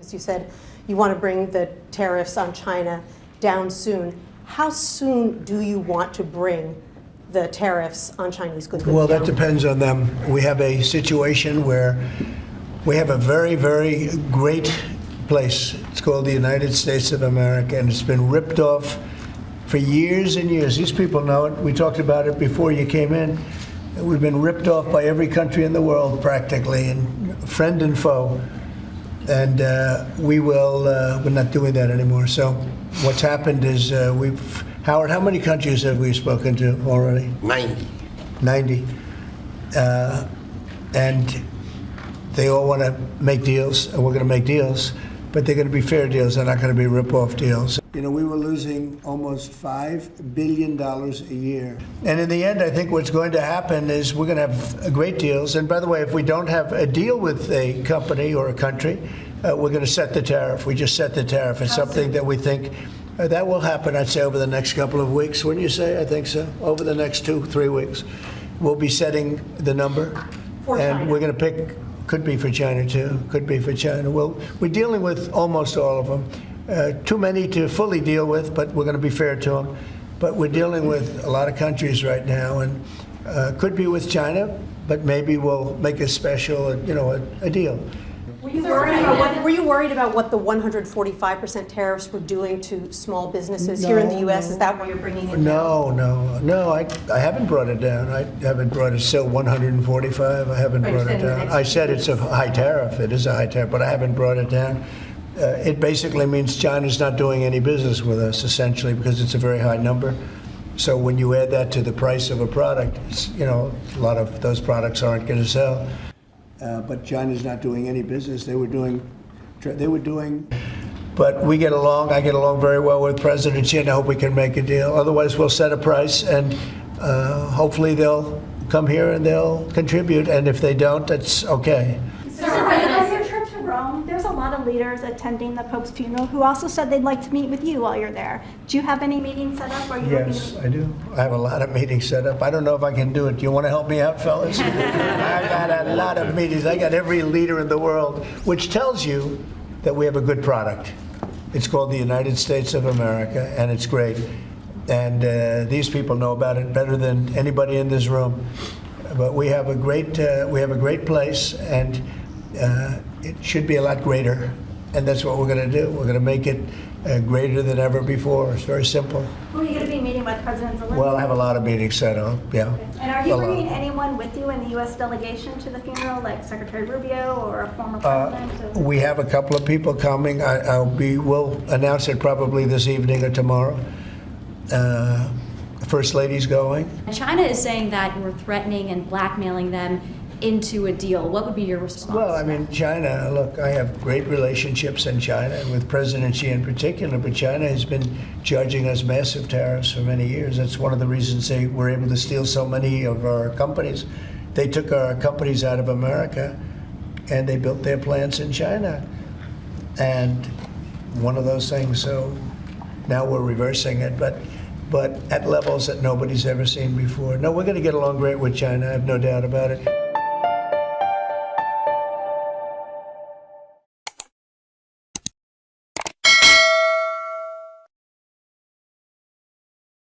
As you said, you want to bring the tariffs on China down soon. How soon do you want to bring the tariffs on Chinese goods down? Well, that depends on them. We have a situation where we have a very, very great place. It's called the United States of America, and it's been ripped off for years and years. These people know it. We talked about it before you came in. We've been ripped off by every country in the world practically, and friend and foe. And we're not doing that anymore. So what's happened is Howard, how many countries have we spoken to already? 90. 90. And they all want to make deals, and we're going to make deals, but they're going to be fair deals. They're not going to be rip-off deals. You know, we were losing almost $5 billion a year. And in the end, I think what's going to happen is we're going to have great deals. And by the way, if we don't have a deal with a company or a country, we're going to set the tariff. We just set the tariff. It's something that we think that will happen, I'd say, over the next couple of weeks. Wouldn't you say? I think so. Over the next 2-3 weeks, we'll be setting the number. For and China. We're going to pick, could be for China too, could be for China. We're dealing with almost all of them. Too many to fully deal with, but we're going to be fair to them. But we're dealing with a lot of countries right now, and could be with China, but maybe we'll make a special, a deal. Were you worried about what the 145% tariffs were doing to small businesses here in the U.S.? Is that why you're bringing it down? No. I haven't brought it down. I haven't brought it still 145. I haven't brought it down. I said it's a high tariff. It is a high tariff, but I haven't brought it down. It basically means China's not doing any business with us, essentially, because it's a very high number. So when you add that to the price of a product, a lot of those products aren't going to sell. But China's not doing any business. They were doing, but we get along. I get along very well with President Xi, and I hope we can make a deal. Otherwise, we'll set a price, and hopefully they'll come here and they'll contribute. And if they don't, that's okay. On your trip to Rome, there's a lot of leaders attending the Pope's funeral who also said they'd like to meet with you while you're there. Do you have any meetings set up? Or are you Yes, I do. I have a lot of meetings set up. I don't know if I can do it. Do you want to help me out, fellas? I got a lot of meetings. I got every leader in the world, which tells you that we have a good product. It's called the United States of America, and it's great. And these people know about it better than anybody in this room. But we have a great place, and it should be a lot greater, and that's what we're going to do. We're going to make it greater than ever before. It's very simple. Who are you going to be meeting with, President Zelensky? Well, I have a lot of meetings set up, yeah. And are you bringing anyone with you in the U.S. delegation to the funeral, like Secretary Rubio or a former president? We have a couple of people coming. We'll announce it probably this evening or tomorrow. The First Lady's going. China is saying that you're threatening and blackmailing them into a deal. What would be your response? Well, I mean, China, look, I have great relationships in China, and with President Xi in particular, but China has been charging us massive tariffs for many years. That's one of the reasons they were able to steal so many of our companies. They took our companies out of America, and they built their plants in China. And one of those things, so now we're reversing it, but at levels that nobody's ever seen before. No, we're going to get along great with China, I have no doubt about it.